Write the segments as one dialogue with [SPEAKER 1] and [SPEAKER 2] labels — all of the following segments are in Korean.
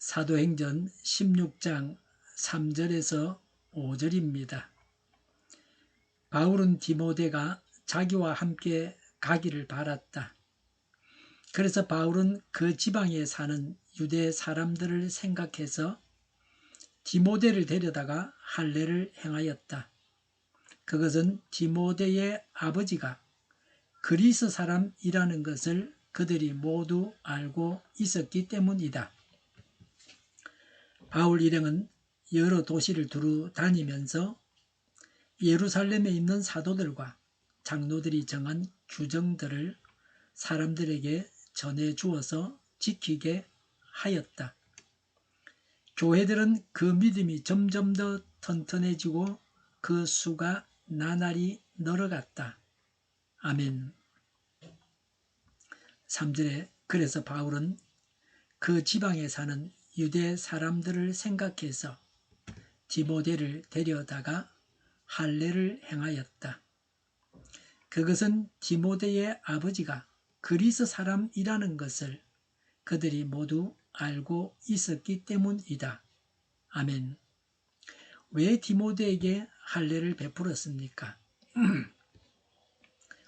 [SPEAKER 1] 사도행전 16장 3절에서 5절입니다. 바울은 디모데가 자기와 함께 가기를 바랐다. 그래서 바울은 그 지방에 사는 유대 사람들을 생각해서 디모데를 데려다가 할례를 행하였다. 그것은 디모데의 아버지가 그리스 사람이라는 것을 그들이 모두 알고 있었기 때문이다. 바울 일행은 여러 도시를 두루 다니면서 예루살렘에 있는 사도들과 장로들이 정한 규정들을 사람들에게 전해 주어서 지키게 하였다. 교회들은 그 믿음이 점점 더 튼튼해지고 그 수가 나날이 늘어갔다. 아멘. 3절에 그래서 바울은 그 지방에 사는 유대 사람들을 생각해서 디모데를 데려다가 할례를 행하였다. 그것은 디모데의 아버지가 그리스 사람이라는 것을 그들이 모두 알고 있었기 때문이다. 아멘. 왜 디모데에게 할례를 베풀었습니까?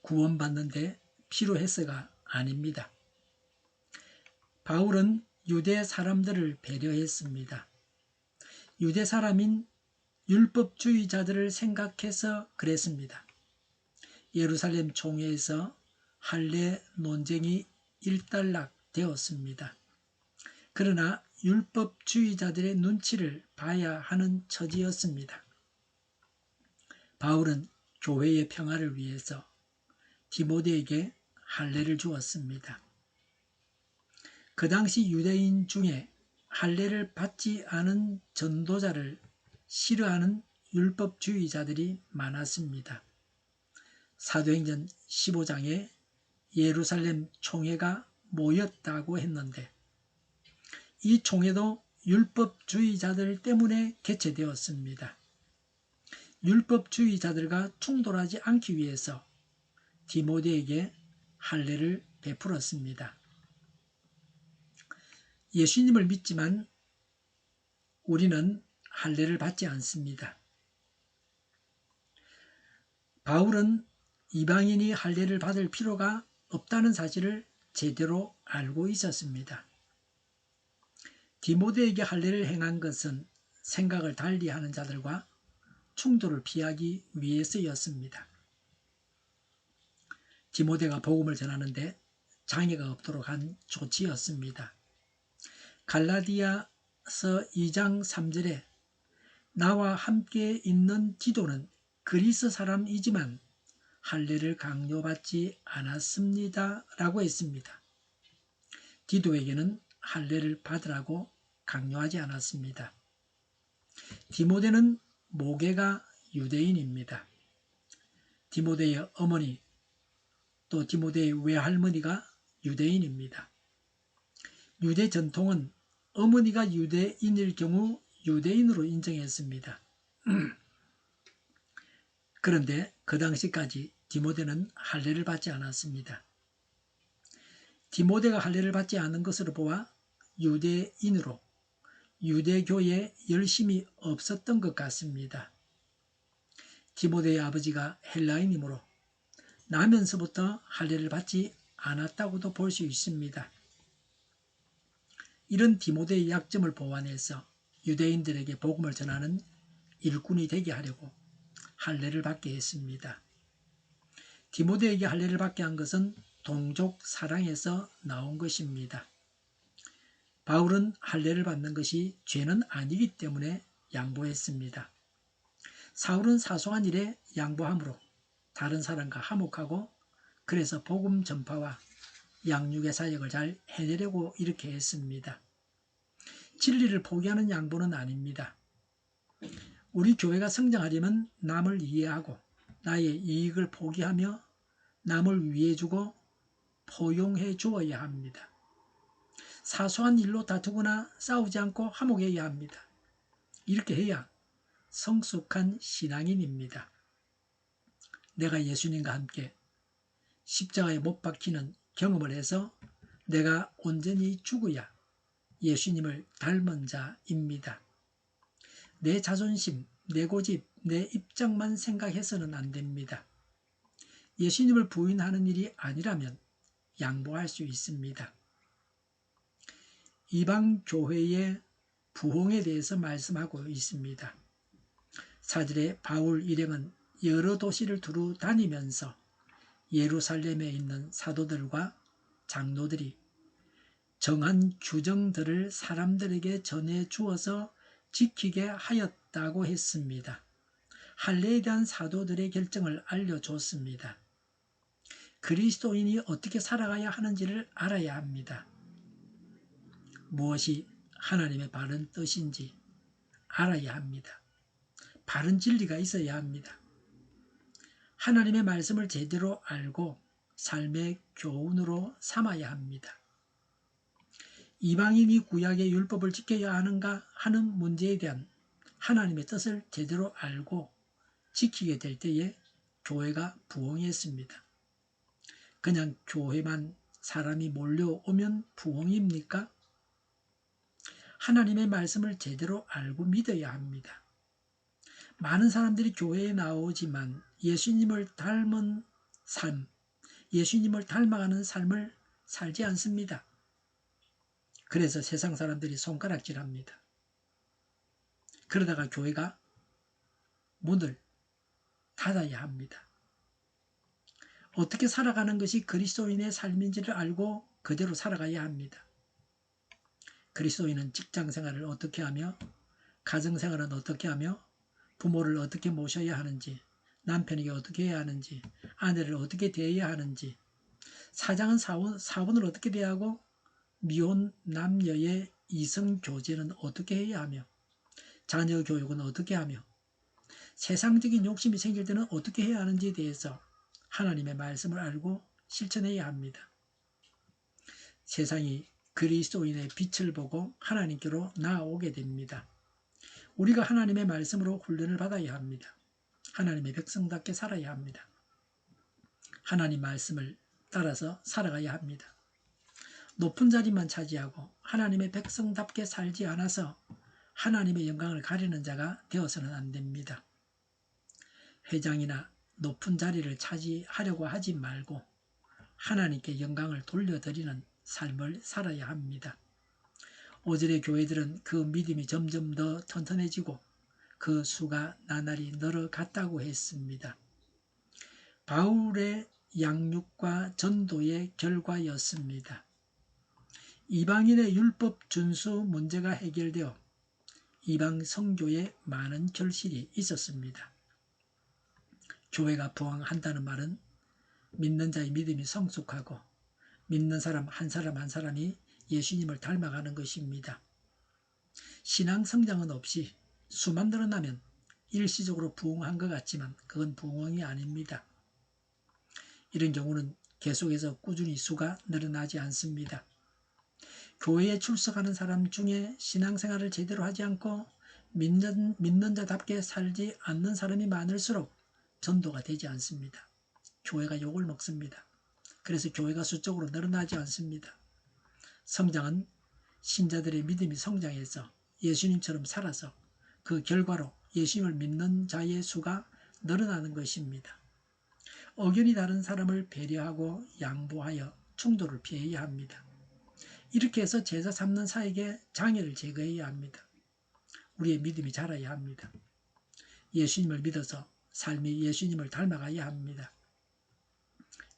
[SPEAKER 1] 구원받는데 필요해서가 아닙니다. 바울은 유대 사람들을 배려했습니다. 유대 사람인 율법주의자들을 생각해서 그랬습니다. 예루살렘 총회에서 할례 논쟁이 일단락되었습니다. 그러나 율법주의자들의 눈치를 봐야 하는 처지였습니다. 바울은 교회의 평화를 위해서 디모데에게 할례를 주었습니다. 그 당시 유대인 중에 할례를 받지 않은 전도자를 싫어하는 율법주의자들이 많았습니다. 사도행전 15장에 예루살렘 총회가 모였다고 했는데 이 총회도 율법주의자들 때문에 개최되었습니다. 율법주의자들과 충돌하지 않기 위해서 디모데에게 할례를 베풀었습니다. 예수님을 믿지만 우리는 할례를 받지 않습니다. 바울은 이방인이 할례를 받을 필요가 없다는 사실을 제대로 알고 있었습니다. 디모데에게 할례를 행한 것은 생각을 달리하는 자들과 충돌을 피하기 위해서였습니다. 디모데가 복음을 전하는데 장애가 없도록 한 조치였습니다. 갈라디아서 2장 3절에 나와 함께 있는 디도는 그리스 사람이지만 할례를 강요받지 않았습니다 라고 했습니다. 디도에게는 할례를 받으라고 강요하지 않았습니다. 디모데는 모계가 유대인입니다. 디모데의 어머니 또 디모데의 외할머니가 유대인입니다. 유대 전통은 어머니가 유대인일 경우 유대인으로 인정했습니다. 그런데 그 당시까지 디모데는 할례를 받지 않았습니다. 디모데가 할례를 받지 않은 것으로 보아 유대인으로 유대교에 열심이 없었던 것 같습니다. 디모데의 아버지가 헬라인이므로 나면서부터 할례를 받지 않았다고도 볼 수 있습니다. 이런 디모데의 약점을 보완해서 유대인들에게 복음을 전하는 일꾼이 되게 하려고 할례를 받게 했습니다. 디모데에게 할례를 받게 한 것은 동족 사랑에서 나온 것입니다. 바울은 할례를 받는 것이 죄는 아니기 때문에 양보했습니다. 사울은 사소한 일에 양보함으로 다른 사람과 화목하고 그래서 복음 전파와 양육의 사역을 잘 해내려고 이렇게 했습니다. 진리를 포기하는 양보는 아닙니다. 우리 교회가 성장하려면 남을 이해하고 나의 이익을 포기하며 남을 위해주고 포용해 주어야 합니다. 사소한 일로 다투거나 싸우지 않고 화목해야 합니다. 이렇게 해야 성숙한 신앙인입니다. 내가 예수님과 함께 십자가에 못 박히는 경험을 해서 내가 온전히 죽어야 예수님을 닮은 자입니다. 내 자존심, 내 고집, 내 입장만 생각해서는 안 됩니다. 예수님을 부인하는 일이 아니라면 양보할 수 있습니다. 이방 교회의 부흥에 대해서 말씀하고 있습니다. 4절에 바울 일행은 여러 도시를 두루 다니면서 예루살렘에 있는 사도들과 장로들이 정한 규정들을 사람들에게 전해 주어서 지키게 하였다고 했습니다. 할례에 대한 사도들의 결정을 알려줬습니다. 그리스도인이 어떻게 살아가야 하는지를 알아야 합니다. 무엇이 하나님의 바른 뜻인지 알아야 합니다. 바른 진리가 있어야 합니다. 하나님의 말씀을 제대로 알고 삶의 교훈으로 삼아야 합니다. 이방인이 구약의 율법을 지켜야 하는가 하는 문제에 대한 하나님의 뜻을 제대로 알고 지키게 될 때에 교회가 부흥했습니다. 그냥 교회만 사람이 몰려오면 부흥입니까? 하나님의 말씀을 제대로 알고 믿어야 합니다. 많은 사람들이 교회에 나오지만 예수님을 닮은 삶, 예수님을 닮아가는 삶을 살지 않습니다. 그래서 세상 사람들이 손가락질합니다. 그러다가 교회가 문을 닫아야 합니다. 어떻게 살아가는 것이 그리스도인의 삶인지를 알고 그대로 살아가야 합니다. 그리스도인은 직장생활을 어떻게 하며 가정생활은 어떻게 하며 부모를 어떻게 모셔야 하는지, 남편에게 어떻게 해야 하는지, 아내를 어떻게 대해야 하는지, 사장은 사원을 어떻게 대하고 미혼 남녀의 이성교제는 어떻게 해야 하며 자녀 교육은 어떻게 하며 세상적인 욕심이 생길 때는 어떻게 해야 하는지에 대해서 하나님의 말씀을 알고 실천해야 합니다. 세상이 그리스도인의 빛을 보고 하나님께로 나아오게 됩니다. 우리가 하나님의 말씀으로 훈련을 받아야 합니다. 하나님의 백성답게 살아야 합니다. 하나님 말씀을 따라서 살아가야 합니다. 높은 자리만 차지하고 하나님의 백성답게 살지 않아서 하나님의 영광을 가리는 자가 되어서는 안 됩니다. 회장이나 높은 자리를 차지하려고 하지 말고 하나님께 영광을 돌려드리는 삶을 살아야 합니다. 5절의 교회들은 그 믿음이 점점 더 튼튼해지고 그 수가 나날이 늘어갔다고 했습니다. 바울의 양육과 전도의 결과였습니다. 이방인의 율법 준수 문제가 해결되어 이방 선교에 많은 결실이 있었습니다. 교회가 부흥한다는 말은 믿는 자의 믿음이 성숙하고 믿는 사람 한 사람이 예수님을 닮아가는 것입니다. 신앙 성장은 없이 수만 늘어나면 일시적으로 부흥한 것 같지만 그건 부흥이 아닙니다. 이런 경우는 계속해서 꾸준히 수가 늘어나지 않습니다. 교회에 출석하는 사람 중에 신앙생활을 제대로 하지 않고 믿는 자답게 살지 않는 사람이 많을수록 전도가 되지 않습니다. 교회가 욕을 먹습니다. 그래서 교회가 수적으로 늘어나지 않습니다. 성장은 신자들의 믿음이 성장해서 예수님처럼 살아서 그 결과로 예수님을 믿는 자의 수가 늘어나는 것입니다. 의견이 다른 사람을 배려하고 양보하여 충돌을 피해야 합니다. 이렇게 해서 제자 삼는 사에게 장애를 제거해야 합니다. 우리의 믿음이 자라야 합니다. 예수님을 믿어서 삶이 예수님을 닮아가야 합니다.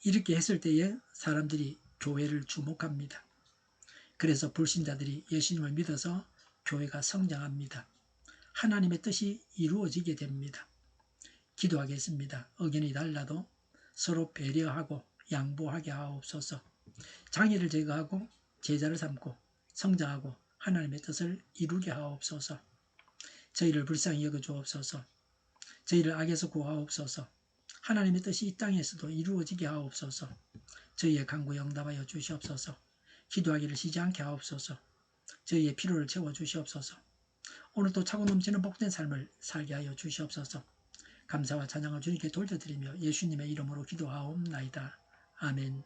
[SPEAKER 1] 이렇게 했을 때에 사람들이 교회를 주목합니다. 그래서 불신자들이 예수님을 믿어서 교회가 성장합니다. 하나님의 뜻이 이루어지게 됩니다. 기도하겠습니다. 의견이 달라도 서로 배려하고 양보하게 하옵소서. 장애를 제거하고 제자를 삼고 성장하고 하나님의 뜻을 이루게 하옵소서. 저희를 불쌍히 여겨주옵소서. 저희를 악에서 구하옵소서. 하나님의 뜻이 이 땅에서도 이루어지게 하옵소서. 저희의 간구에 응답하여 주시옵소서. 기도하기를 쉬지 않게 하옵소서. 저희의 필요를 채워주시옵소서. 오늘도 차고 넘치는 복된 삶을 살게 하여 주시옵소서. 감사와 찬양을 주님께 돌려드리며 예수님의 이름으로 기도하옵나이다. 아멘.